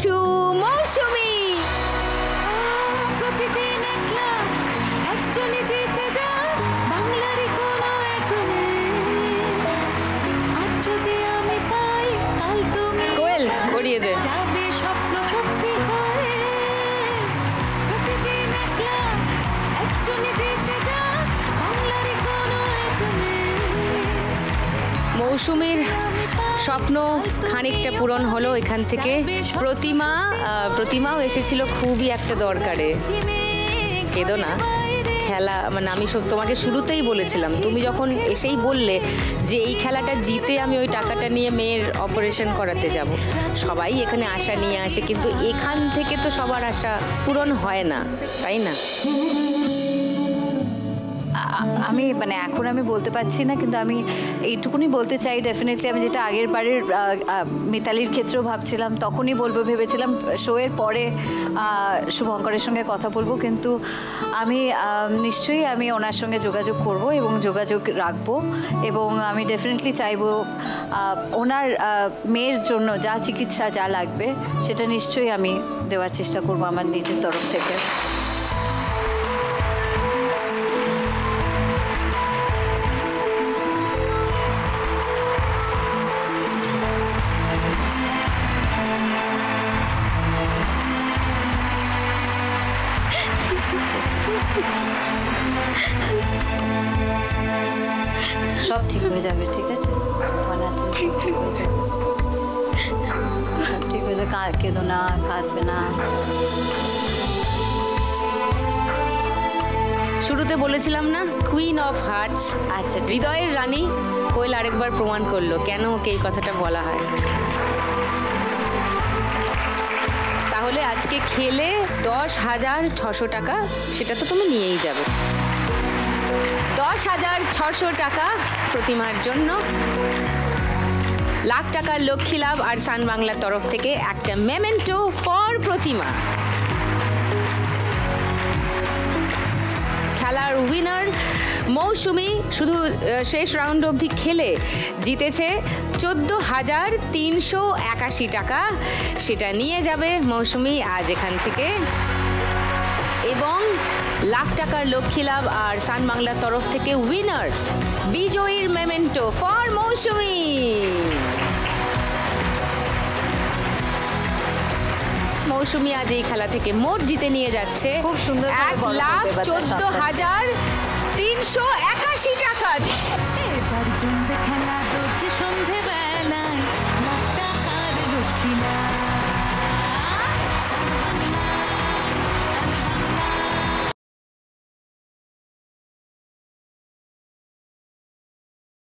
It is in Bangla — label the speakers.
Speaker 1: টু মৌসুমী।
Speaker 2: প্রতিদিন একলা একজনই জিতে যা বাংলারই কোনো একনে। আজ যদি আমি পাই কাল তুমি
Speaker 1: কোয়েল গড়িয়ে দে।
Speaker 2: যাবে স্বপ্ন সত্যি হয়ে। প্রতিদিন একলা একজনই জিতে যা বাংলারই কোনো একনে।
Speaker 1: মৌসুমীর স্বপ্ন খানিকটা পূরণ হলো এখান থেকে। প্রতিমাও এসেছিল খুবই একটা দরকারে। কেঁদো না, খেলা মানে আমি তোমাকে শুরুতেই বলেছিলাম, তুমি যখন এসেই বললে যে এই খেলাটা জিতে আমি ওই টাকাটা নিয়ে মেয়ের অপারেশন করাতে যাব। সবাই এখানে আশা নিয়ে আসে, কিন্তু এখান থেকে তো সবার আশা পূরণ হয় না, তাই না?
Speaker 3: আমি মানে এখন আমি বলতে পারছি না, কিন্তু আমি এইটুকুনি বলতে চাই ডেফিনেটলি। আমি যেটা আগের বারের মিতালির ক্ষেত্রেও ভাবছিলাম, তখনই ভেবেছিলাম শোয়ের পরে শুভঙ্করের সঙ্গে কথা বলবো, কিন্তু আমি নিশ্চয়ই আমি ওনার সঙ্গে যোগাযোগ করব এবং যোগাযোগ রাখবো। এবং আমি ডেফিনেটলি চাইবো ওনার মেয়ের জন্য যা চিকিৎসা যা লাগবে সেটা নিশ্চয়ই আমি দেওয়ার চেষ্টা করব আমার নিজের তরফ থেকে। সব ঠিক হয়ে যাবে, ঠিক আছে? সব ঠিক হয়ে যাবে, সব ঠিক হয়ে যাবে। কেঁদো না, কাঁদবে না।
Speaker 1: শুরুতে বলেছিলাম না, কুইন অফ হার্টস।
Speaker 3: আচ্ছা,
Speaker 1: হৃদয়ের রানী কোয়েল আরেকবার প্রমাণ করলো কেন ওকে এই কথাটা বলা হয়। তাহলে আজকে খেলে 10,600 টাকা, সেটা তো তুমি নিয়েই যাবে। 10,600 টাকা প্রতিমার জন্য, লাখ টাকার লক্ষ্মী লাভ আর সান বাংলার তরফ থেকে একটা মেমেন্টো ফর প্রতিমা। খেলার উইনার মৌসুমী শুধু শেষ রাউন্ড অবধি খেলে জিতেছে 14,381 টাকা। সেটা নিয়ে যাবে মৌসুমী আজ এখান থেকে, এবং লাখ টাকার লক্ষ্মী লাভ আর সান বাংলার তরফ থেকে উইনার বিজয়ীর মেমেন্টো ফর মৌসুমী। মৌসুমী আজ এই খেলা থেকে মোট জিতে নিয়ে যাচ্ছে
Speaker 3: খুব সুন্দর
Speaker 1: 1,14,381 টাকা।